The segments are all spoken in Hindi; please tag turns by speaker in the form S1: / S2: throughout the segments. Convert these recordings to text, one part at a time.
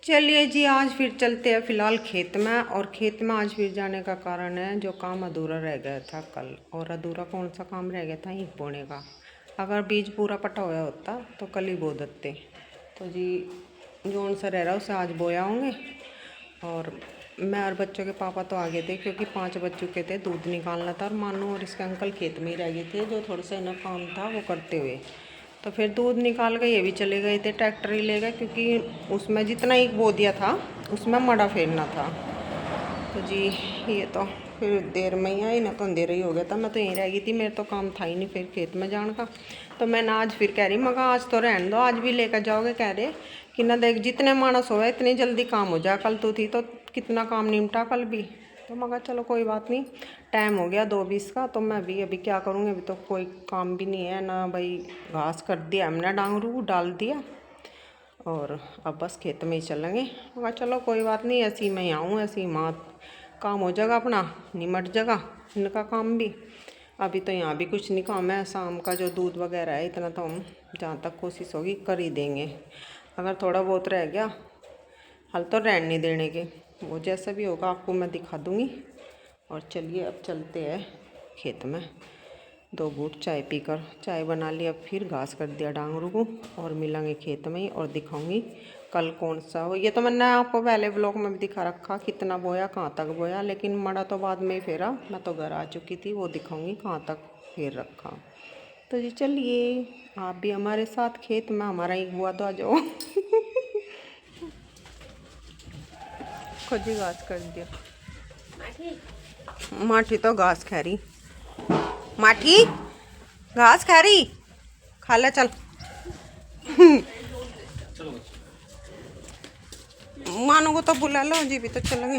S1: चलिए जी, आज फिर चलते हैं फिलहाल खेत में। और खेत में आज फिर जाने का कारण है, जो काम अधूरा रह गया था कल। और अधूरा कौन सा काम रह गया था? ईख बोने का। अगर बीज पूरा पटा हुआ होता तो कल ही बो देते। तो जी जोन सा रह रहा उसे आज बोया होंगे। और मैं और बच्चों के पापा तो आगे थे, क्योंकि 5 बज चुके थे। दूध निकालना था और मानू और इसके अंकल खेत में ही रह गए थे, जो थोड़ा सा इन्हें काम था वो करते हुए। तो फिर दूध निकाल के ये भी चले गए थे, ट्रैक्टर ही ले गए, क्योंकि उसमें जितना एक बो दिया था उसमें मड़ा फेरना था। तो जी ये तो फिर देर में ही आई ना, तो अंधेरा ही हो गया था। मैं तो यहीं रह गई थी, मेरे तो काम था ही नहीं फिर खेत में जाने का। तो मैं ना आज फिर कह रही मगा आज तो रहने दो, आज भी लेकर जाओगे? कह रहे कि ना देख जितने मानस हो इतनी जल्दी काम हो जाए। कल तू थी तो कितना काम निपटा कल भी। तो मगर चलो कोई बात नहीं, टाइम हो गया 2:20 का। तो मैं भी अभी क्या करूँगी, अभी तो कोई काम भी नहीं है ना भाई। घास कर दिया हमने, डांगरू डाल दिया और अब बस खेत में ही चलेंगे। मगर चलो कोई बात नहीं, ऐसी मैं आऊँ ऐसी माँ काम हो जाएगा अपना, निमट जाएगा इनका काम भी। अभी तो यहाँ भी कुछ नहीं काम है। शाम का जो दूध वगैरह है इतना तो हम जहाँ तक कोशिश होगी कर ही देंगे। अगर थोड़ा बहुत रह गया हल तो रहने नहीं देने के, वो जैसा भी होगा आपको मैं दिखा दूँगी। और चलिए अब चलते हैं खेत में। 2 घूंट चाय पीकर, चाय बना ली, अब फिर घास कर दिया डांगरू को। और मिलेंगे खेत में ही और दिखाऊंगी कल कौन सा हो। ये तो मैंने आपको पहले व्लॉग में भी दिखा रखा कितना बोया, कहाँ तक बोया, लेकिन मड़ा तो बाद में ही फेरा। मैं तो घर आ चुकी थी, वो दिखाऊंगी कहाँ तक फेर रखा। तो जी चलिए आप भी हमारे साथ खेत में, हमारा ही हुआ तो आ जाओ। खुद ही घास कर दिया। माठी तो घास खा रही, माठी घास खा रही, खा ले चल। मानो को तो बुला लो जी, भी तो चलेंगे।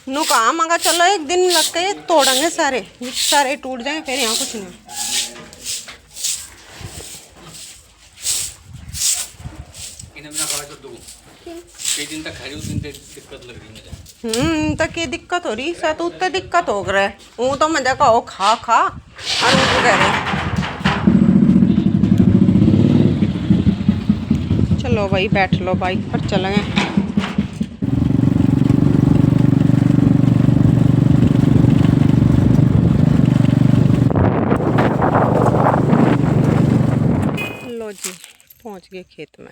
S1: नु कहा मगा चलो, एक दिन लग के तोड़ेंगे सारे, सारे टूट जाएंगे फिर यहाँ कुछ नहीं।
S2: दिन तक खाई, उस दिन दिक्कत लग रही मुझे।
S1: तक की दिक्कत हो रही सा, तो उत्ते दिक्कत हो रहा है। वो तो मजा कहो खा खा कह रहे। चलो भाई बैठ लो, बाइक पर चलेंगे। लो जी पहुंच गए खेत में।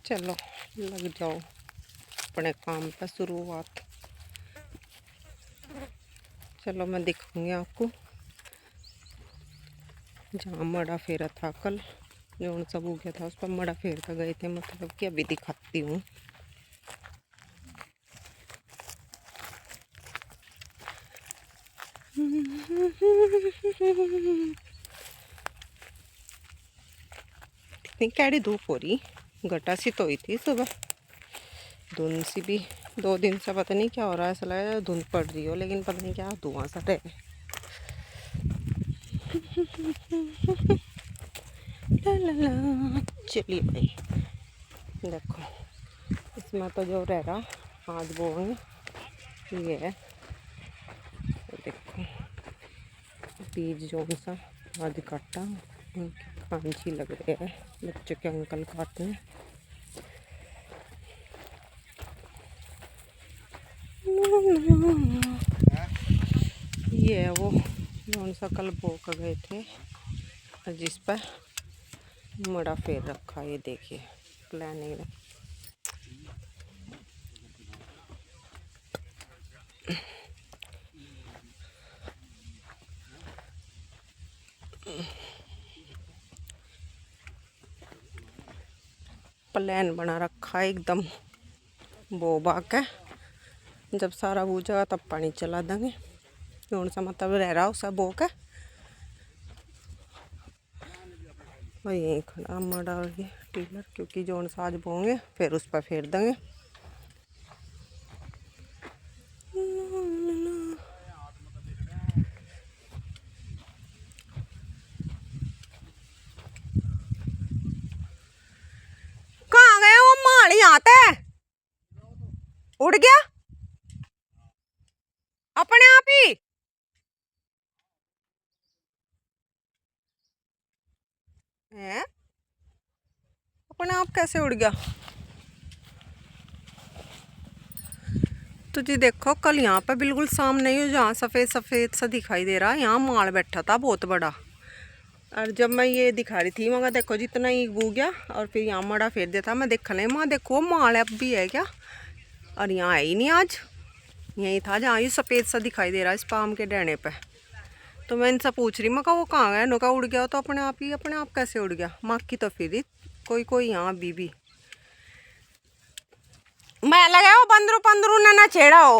S1: चलो लग जाओ अपने काम पर शुरुआत। चलो मैं दिखाऊंगी आपको जहाँ मड़ा फेरा था कल, जो सब हो गया था उस पर मड़ा फेर कर गए थे, मतलब कि अभी दिखाती हूँ। इतनी कैडी धूप हो रही, घटा सी तो हुई थी सुबह, धुंध सी भी। 2 दिन से पता नहीं क्या हो रहा है, ऐसा लगा धुंध पड़ रही हो, लेकिन पता नहीं क्या धुआं सा रहे। ला ला ला। चलिए भाई देखो, इसमें तो जो रह रहा आज बोएंगे ये है। तो देखो बीज जो सा आज काटा, पांची लग रहे हैं बच्चों के अंकल काटने। ये है वो कौन सा कल बो कर गए थे, जिस पर मड़ा फेर रखा। ये देखिए प्लानिंग में। प्लान बना रखा है एकदम बो बा के। जब सारा बूझेगा तब पानी चला देंगे। कौन सा मतलब रह रहा उसे बो के। और यहीं खड़ा मड़ा ये टीलर, क्योंकि जो सा आज बोएंगे फिर उस पर फेर देंगे। कहाँ गया वो माल? यहाँ पे उड़ गया। अपने आप ही है, अपने आप कैसे उड़ गया? तो जी देखो, कल यहाँ पे बिल्कुल सामने ही जहाँ सफ़ेद सफ़ेद सा दिखाई दे रहा है, यहाँ माल बैठा था बहुत बड़ा। और जब मैं ये दिखा रही थी मगर देखो जितना ही गू गया और फिर यहाँ मड़ा फेर दिया था। मैं देख ले माँ देखो माल अब भी है क्या? और यहाँ है ही नहीं आज, यही था जहाँ ये सफ़ेद सा दिखाई दे रहा है इस पाम के डंडे पे। तो मैं इनसे पूछ रही मैं कहा वो कहाँ गया? नौका उड़ गया तो अपने आप ही, अपने आप कैसे उड़ गया? माँ की तो फिर कोई कोई यहाँ बीबी मैं लगा हो बंदरू पंदरू ना छेड़ा हो।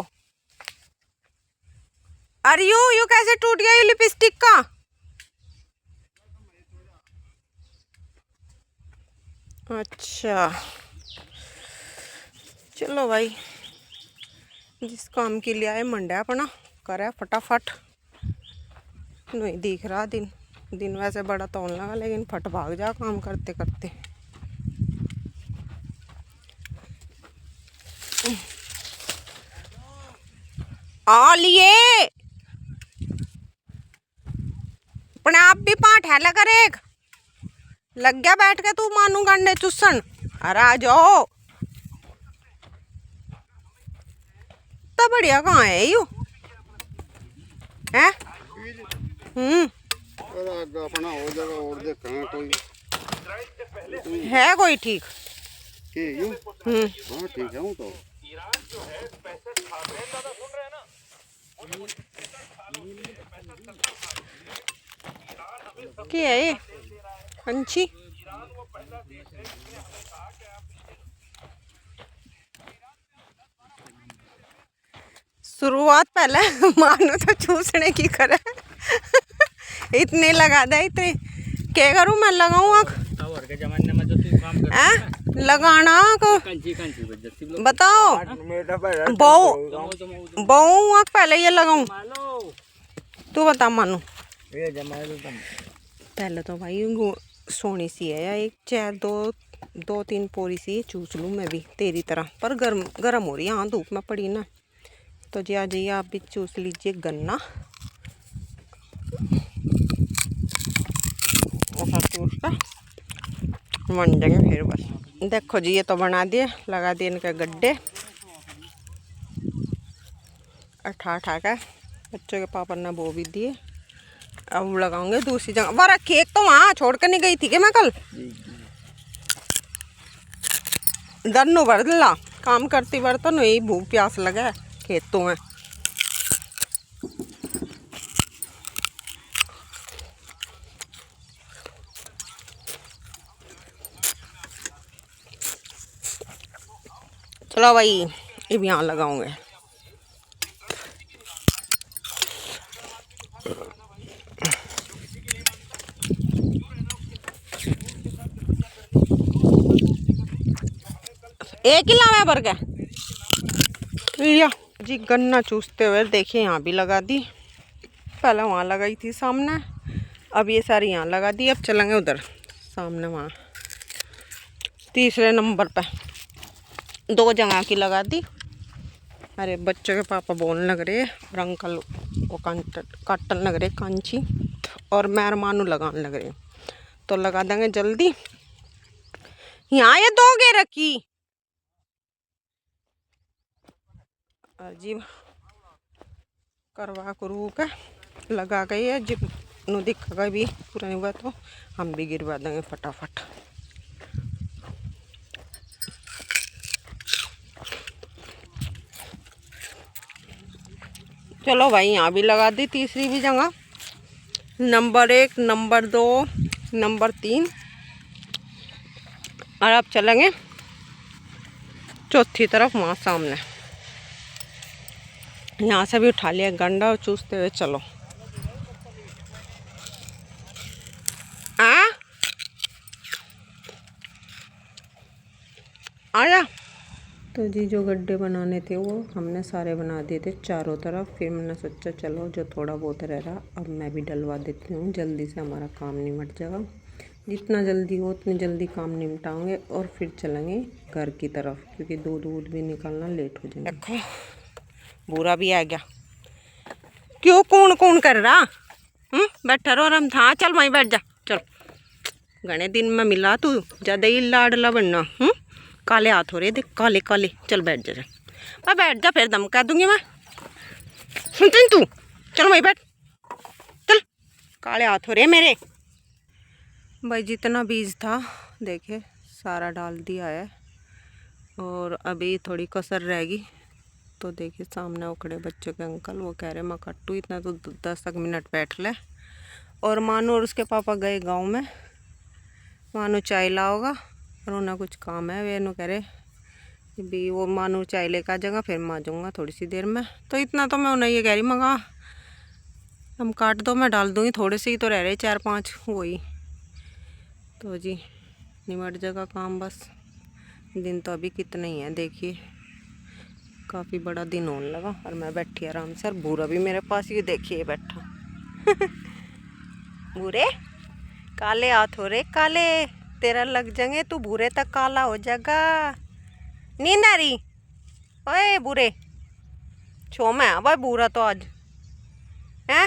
S1: अरे यू कैसे टूट गया ये लिपस्टिक का? अच्छा चलो भाई, जिस काम के लिए आए मंडा अपना करे फटाफट। नहीं दिख रहा दिन वैसे बड़ा तौल लगा लेकिन फट भाग जा काम करते करते। आ लिए अपने आप भी पाँठ है लगा एक लग गया बैठ के तू मानू गंडे चुसन। अरे आ जाओ तो बढ़िया कहाँ है यू है?
S3: अपना हो जाएगा और देखेंगे कोई
S1: है कोई ठीक
S3: के यू। हाँ ठीक है हूँ तो
S1: क्या है ये पंछी? शुरुआत पहले मानो तो चूसने की करे इतने लगा दे इतने क्या करूं मैं? लगाऊं आँख
S2: के जमाने में जो तू काम कर
S1: लगाना को
S2: कंची कंची
S1: बताओ बहु आँख पहले ये लगाऊं? तू बता मानू। पहले तो भाई सोनी सी है या एक चार दो तीन पोरी सी चूस लूँ मैं भी तेरी तरह, पर गर्म हो रही है। हाँ धूप में पड़ी ना। तो जी आ जाइए आप भी चूस लीजिए गन्ना चूस का बन जाएंगे फिर बस। देखो जी ये तो बना दिए, लगा दिए इनके गड्ढे अठा का बच्चों के पापा ने वो भी दिए। अब लगाऊंगे दूसरी जगह। वाह केक तो वहाँ छोड़ कर नहीं गई थी कि मैं कल दरनू बरला काम करती बार तो नहीं भूख प्यास लगा है खेतों में। चलो भाई अब यहाँ लगाऊंगे। एक ही लावे भर के जी गन्ना चूसते हुए देखिए यहाँ भी लगा दी। पहले वहाँ लगाई थी सामने, अब ये सारी यहाँ लगा दी। अब चलेंगे उधर सामने वहाँ तीसरे नंबर पे 2 जगह की लगा दी। अरे बच्चों के पापा बोलने लग रहे और अंकल वो काटन लग रहे कांची और मेहरमानू लगाने लग रहे। तो लगा देंगे जल्दी। यहाँ ये 2 गे रखी अजीब करवा करू के लगा गई है। जब नु दिखेगा भी पूरा नहीं हुआ तो हम भी गिरवा देंगे फटाफट। चलो भाई यहाँ भी लगा दी तीसरी भी जगह, नंबर 1 नंबर 2 नंबर 3। और अब चलेंगे चौथी तरफ वहाँ सामने। यहाँ से भी उठा लिया गंडा और चूसते हुए चलो। आया तो जी जो गड्ढे बनाने थे वो हमने सारे बना दिए थे चारों तरफ। फिर मैंने सोचा चलो जो थोड़ा बहुत रह रहा अब मैं भी डलवा देती हूँ, जल्दी से हमारा काम निमट जाएगा। जितना जल्दी हो उतनी जल्दी काम निपटाएंगे और फिर चलेंगे घर की तरफ, क्योंकि दूध भी निकालना लेट हो जाएगा। देखो बूरा भी आ गया। क्यों कौन कौन कर रहा? बैठा रहो आराम था। चल वहीं बैठ जा। चल घने दिन में मिला तू, ज्यादा ही लाडला बनना। काले हाथ हो रहे देख, काले काले। चल बैठ जा। मैं बैठ जा, फिर दम कर दूंगी मैं। सुनती तू? चल वहीं बैठ। चल, काले हाथ हो रहे मेरे। भाई जितना बीज था देखे सारा डाल दिया है, और अभी थोड़ी कसर रहेगी। तो देखिए सामने उखड़े बच्चों के अंकल, वो कह रहे मैं कट्टू इतना तो 10 तक मिनट बैठ ले। और मानू और उसके पापा गए गांव में, मानू चाय लाओगा और उन्हें कुछ काम है। वे नु कह रहे भी वो मानू चाय लेकर आ जाएगा, फिर मैं आ जाऊँगा थोड़ी सी देर में। तो इतना तो मैं उन्हें ये कह रही मंगा हम काट दो, मैं डाल दूँगी। थोड़े से ही तो रह रहे 4-5 वही। तो जी निमट जाएगा काम बस। दिन तो अभी कितने ही हैं देखिए, काफ़ी बड़ा दिन होने लगा और मैं बैठी आराम से। और बूरा भी मेरे पास ही देखिए बैठा। बूरे काले हाथ हो रहे काले, तेरा लग जाएंगे, तू बूरे तक काला हो जाएगा। नींद आ रही? ओए बूरे छो में भाई बूरा तो आज है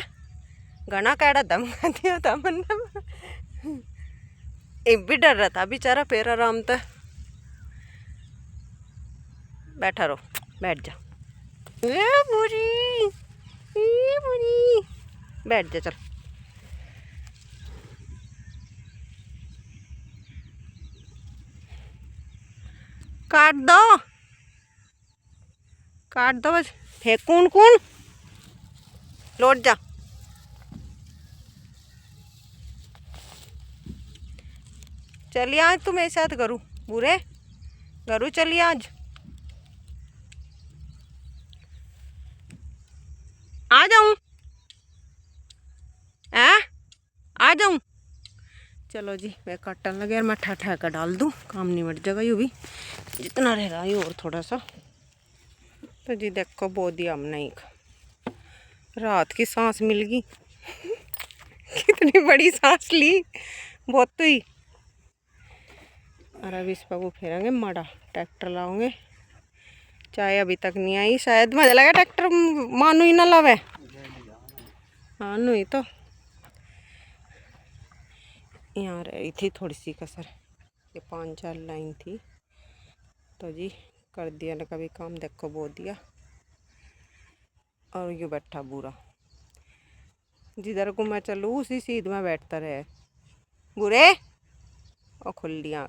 S1: घना कैड़ा धमका दिया था मैंने। एक भी डर रहा था बेचारा। फिर आराम से बैठा रहो, बैठ जा। ए बुरी, ए बुरी, बैठ जा। चल काट दो, काट दो बस। फेंक कौन कौन, लौट जा। चलिए आज तुम मेरे साथ करूँ बुरे, करूँ चलिए आज। आ जाऊं? आ जाऊं? चलो जी मैं काटन लगे और मैं ठा कर डाल दूं, काम निमट जाएगा यूँ भी जितना रह रहा है और थोड़ा सा। तो जी देखो बो दिया हमने एक, रात की सांस मिल गई। कितनी बड़ी सांस ली, बहुत तो ही। और अब इस पर वो फेरेंगे माड़ा, ट्रैक्टर लाओगे। चाय अभी तक नहीं आई, शायद मुझे लगा ट्रैक्टर मानू ही ना लावे। हाँ नहीं तो यहाँ रही थी थोड़ी सी कसर, ये 5-4 लाइन थी। तो जी कर दिया ना कभी काम, देखो बो दिया। और ये बैठा बुरा, जिधर को मैं चलूँ उसी सीध में बैठता रहे बुरे। और खुल लिया।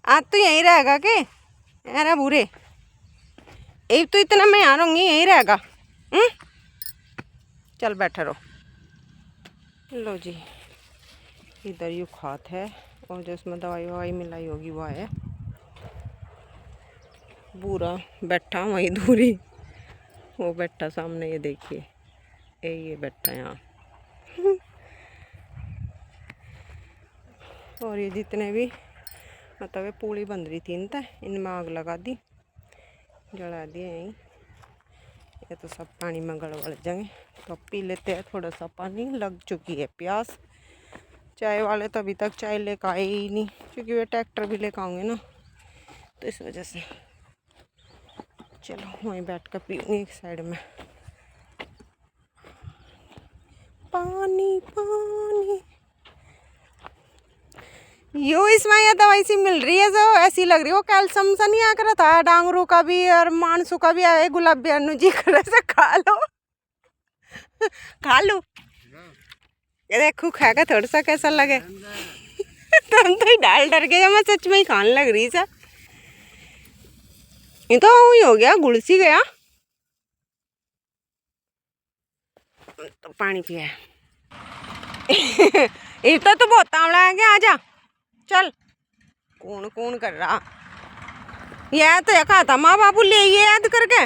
S1: आज तो यहीं रहेगा के? अरे बुरे एक तो इतना मैं यहाँ रहूँगी, यहीं रहेगा। चल बैठा रहो। लो जी इधर यू खात है, और जो उसमें दवाई ववाई मिलाई होगी वो है। बुरा बैठा वहीं दूरी, वो बैठा सामने, ये देखिए ये बैठा यहाँ। और ये जितने भी मतलब ये पूड़ी बन रही थी इनमें आग लगा दी, जला दिए यहीं। ये तो सब पानी में गड़बड़ जाएंगे, तो पी लेते हैं थोड़ा सा पानी। लग चुकी है प्यास। चाय वाले तो अभी तक चाय लेकर आए ही नहीं, क्योंकि वे ट्रैक्टर भी लेकर आएंगे ना, तो इस वजह से। चलो वहीं बैठ कर पीऊँगी एक साइड में। पानी पानी यो इसमें यह दवाई सी मिल रही है जो ऐसी लग रही है, वो कैल्शियम सा नहीं आ रहा था। डांगरू का भी और मानसू का भी आया, गुलाबी अनु जी कर से खा लो। खा लो, ये देखो खा कर थोड़ा सा कैसा लगे। तुम तो ही डाल डर गया, मैं सच में ही खाने लग रही सर। ये तो वही हो गया, गुड़ सी गया। तो पानी पिया। इतना तो बहुत तावड़ा है क्या? आजा चल। कौन कौन कर रहा? यह तो कहा था माँ बाबू ले ये याद करके,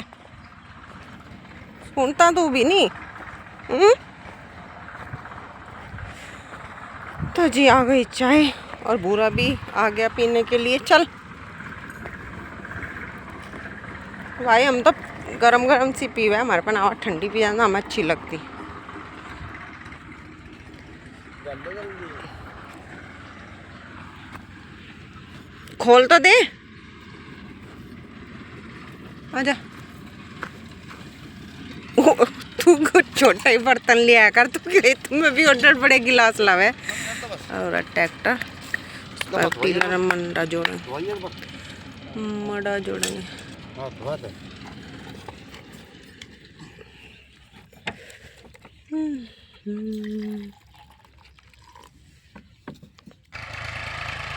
S1: सुनता तू भी नहीं। तो जी आ गई चाय, और बुरा भी आ गया पीने के लिए। चल भाई हम तो गरम गरम सी पीवे, हमारे पर ना ठंडी पी जाना हमें अच्छी लगती। खोल तो दे, आजा। तू कुछ छोटा ही बर्तन लिया कर, तू खेत में भी ऑर्डर बड़े गिलास लावे। और ट्रैक्टर पर टीलर मंडा जोड़ेंगे, मड़ा जोड़ेंगे।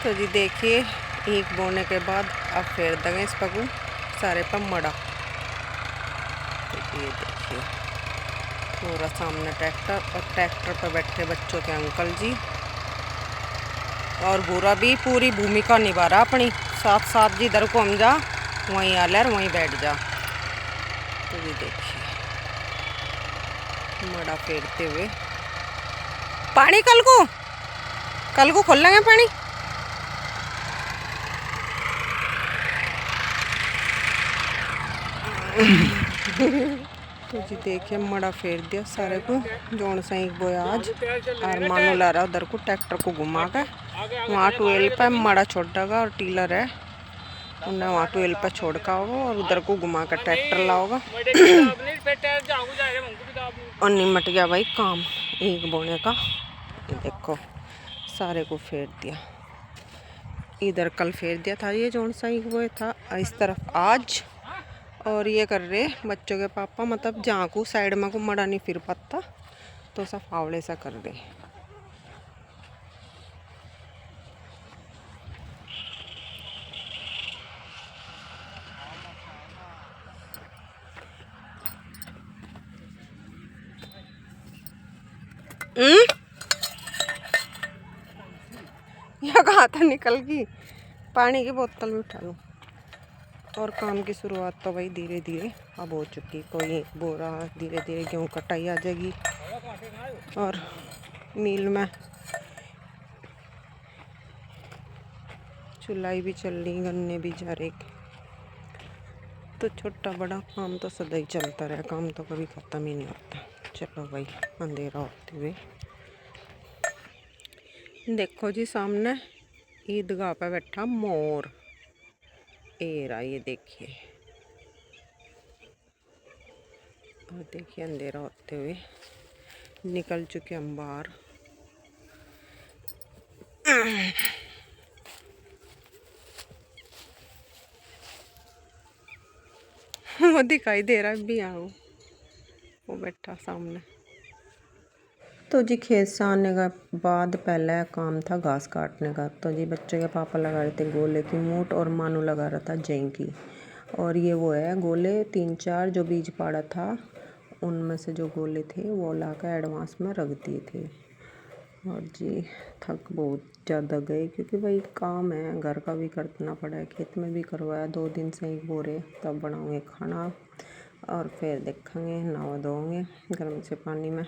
S1: तो जी देखिए, एक बोने के बाद अब फेर देंगे इस पकू सारे पर मड़ा। तो ये देखिए पूरा सामने ट्रैक्टर, और ट्रैक्टर पर बैठे बच्चों के अंकल जी। और बुरा भी पूरी भूमिका निभा रहा अपनी, साथ साथ जिधर को हम जा वहीं आ ले और वहीं बैठ जा। तो ये देखिए मड़ा फेरते हुए। पानी कल को खोल लेंगे पानी। तो जी देखिए मड़ा फेर दिया सारे को, जोन सा एक बोया आज। और मानो ला रहा उधर को ट्रैक्टर को घुमा कर, वहाँ टूएल पे मड़ा छोड़ देगा और टीलर है उन्हें वहाँ टूएल पे छोड़ का होगा और उधर को घुमा कर ट्रैक्टर लाओगा। और निमट गया भाई काम एक बोने का। ये देखो सारे को फेर दिया, इधर कल फेर दिया था ये जोन सा एक बोया था, इस तरफ आज। और ये कर रहे बच्चों के पापा, मतलब जहाँ को साइड में को मड़ा नहीं फिर पाता तो सब फावड़े सा कर रहे। यह कहा था निकल गई, पानी की बोतल में उठा लूँ। और काम की शुरुआत तो भाई धीरे धीरे अब हो चुकी। कोई बोरा धीरे धीरे गेहूँ कटाई आ जाएगी और मिल में चुलाई भी चल रही, गन्ने भी जा रहे। तो छोटा बड़ा काम तो सदा ही चलता रहा, काम तो कभी ख़त्म ही नहीं होता। चलो भाई अंधेरा होते हुए देखो जी सामने ईदगाह पे बैठा मोर। ए रहा ये देखिए, और देखिए अंधेरा होते हुए निकल चुके हम बाहर। वो दिखाई दे रहा है भी, आओ वो बैठा सामने। तो जी खेत से आने के बाद पहला काम था घास काटने का। तो जी बच्चे के पापा लगा रहे थे गोले की मूठ और मानू लगा रहा था जें की। और ये वो है गोले 3-4 जो बीज पाड़ा था उनमें से जो गोले थे वो ला कर एडवांस में रख दिए थे। और जी थक बहुत ज़्यादा गए क्योंकि भाई काम है, घर का भी करना पड़ा है, खेत में भी करवाया 2 दिन से ही बोरे। तब बनाऊँगे खाना और फिर देखेंगे, नहा धोएंगे गर्म से पानी में।